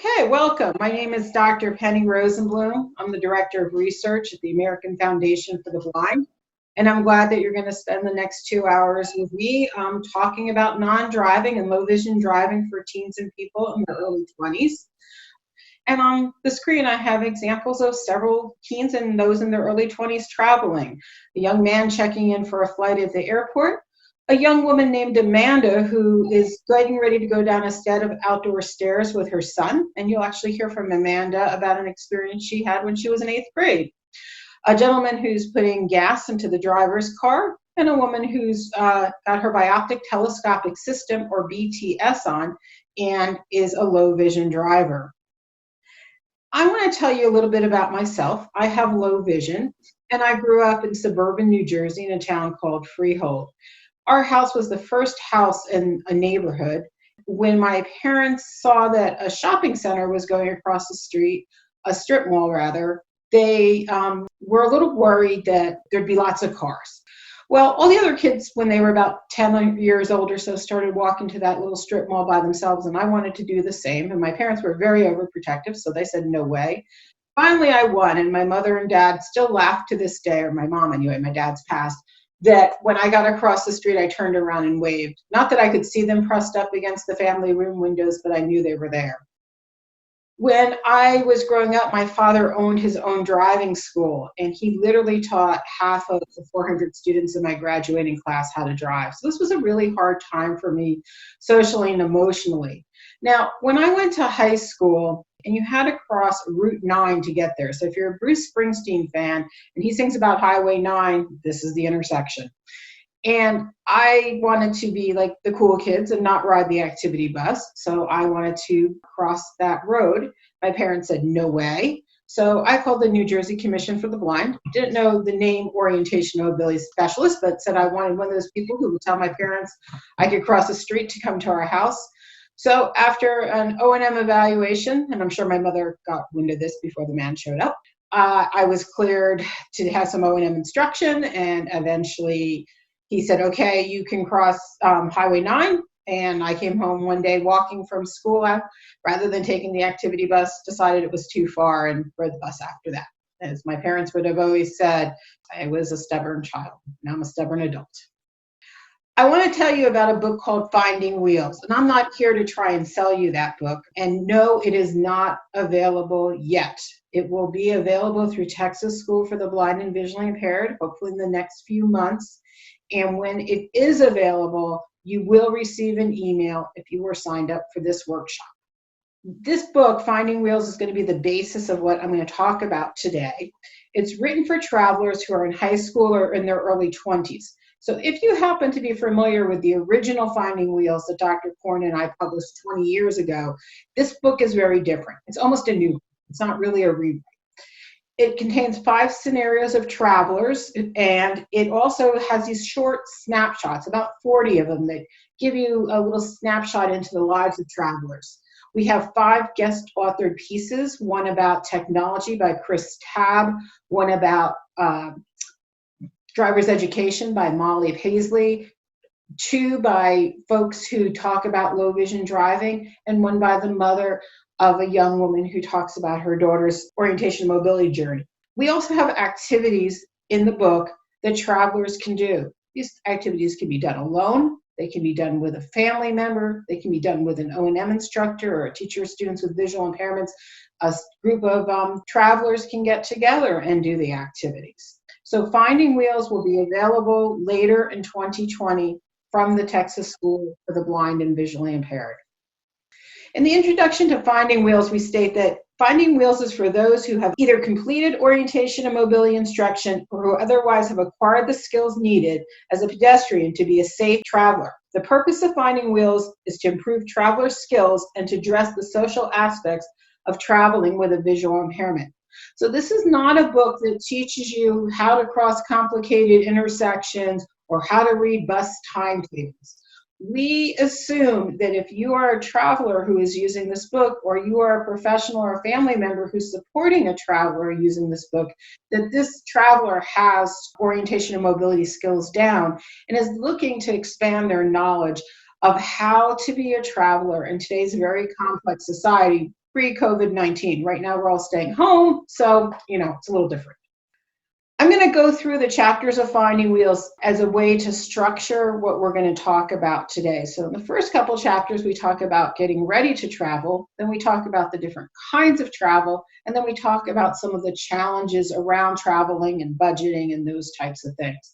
Okay, welcome. My name is Dr. Penny Rosenblum. I'm the Director of Research at the American Foundation for the Blind, and I'm glad that you're going to spend the next 2 hours with me talking about non-driving and low vision driving for teens and people in their early 20s. And on the screen, I have examples of several teens and those in their early 20s traveling. A young man checking in for a flight at the airport, a young woman named Amanda who is getting ready to go down a set of outdoor stairs with her son. And you'll actually hear from Amanda about an experience she had when she was in 8th grade. A gentleman who's putting gas into the driver's car, and a woman who's got her bioptic telescopic system, or BTS, on and is a low vision driver. I want to tell you a little bit about myself. I have low vision, and I grew up in suburban New Jersey in a town called Freehold. Our house was the first house in a neighborhood. When my parents saw that a shopping center was going across the street, a strip mall rather, they were a little worried that there'd be lots of cars. Well, all the other kids, when they were about 10 years old or so, started walking to that little strip mall by themselves, and I wanted to do the same. And my parents were very overprotective, so they said, no way. Finally, I won, and my mother and dad still laugh to this day, or my mom anyway, my dad's passed, that when I got across the street, I turned around and waved. Not that I could see them pressed up against the family room windows, but I knew they were there. When I was growing up, my father owned his own driving school, and he literally taught half of the 400 students in my graduating class how to drive. So this was a really hard time for me socially and emotionally. Now, when I went to high school, and you had to cross Route 9 to get there. So if you're a Bruce Springsteen fan and he sings about Highway 9, this is the intersection. And I wanted to be like the cool kids and not ride the activity bus. So I wanted to cross that road. My parents said, no way. So I called the New Jersey Commission for the Blind. Didn't know the name orientation mobility specialist, but said I wanted one of those people who would tell my parents I could cross the street to come to our house. So after an O&M evaluation, and I'm sure my mother got wind of this before the man showed up, I was cleared to have some O&M instruction, and eventually he said, okay, you can cross Highway 9. And I came home one day walking from school, rather than taking the activity bus, decided it was too far and rode the bus after that. As my parents would have always said, I was a stubborn child. Now I'm a stubborn adult. I want to tell you about a book called Finding Wheels, and I'm not here to try and sell you that book. And no, it is not available yet. It will be available through Texas School for the Blind and Visually Impaired, hopefully in the next few months. And when it is available, you will receive an email if you were signed up for this workshop. This book, Finding Wheels, is going to be the basis of what I'm going to talk about today. It's written for travelers who are in high school or in their early 20s. So if you happen to be familiar with the original Finding Wheels that Dr. Korn and I published 20 years ago, this book is very different. It's almost a new book. It's not really a rewrite. It contains 5 scenarios of travelers, and it also has these short snapshots, about 40 of them, that give you a little snapshot into the lives of travelers. We have 5 guest authored pieces, one about technology by Chris Tabb, one about driver's education by Molly Paisley, 2 by folks who talk about low vision driving, and 1 by the mother of a young woman who talks about her daughter's orientation and mobility journey. We also have activities in the book that travelers can do. These activities can be done alone, they can be done with a family member, they can be done with an O&M instructor or a teacher of students with visual impairments. A group of travelers can get together and do the activities. So Finding Wheels will be available later in 2020 from the Texas School for the Blind and Visually Impaired. In the introduction to Finding Wheels, we state that Finding Wheels is for those who have either completed orientation and mobility instruction or who otherwise have acquired the skills needed as a pedestrian to be a safe traveler. The purpose of Finding Wheels is to improve traveler skills and to address the social aspects of traveling with a visual impairment. So this is not a book that teaches you how to cross complicated intersections or how to read bus timetables. We assume that if you are a traveler who is using this book, or you are a professional or a family member who's supporting a traveler using this book, that this traveler has orientation and mobility skills down and is looking to expand their knowledge of how to be a traveler in today's very complex society pre-COVID-19. Right now, we're all staying home, so, it's a little different. I'm going to go through the chapters of Finding Wheels as a way to structure what we're going to talk about today. So in the first couple chapters, we talk about getting ready to travel. Then we talk about the different kinds of travel. And then we talk about some of the challenges around traveling and budgeting and those types of things.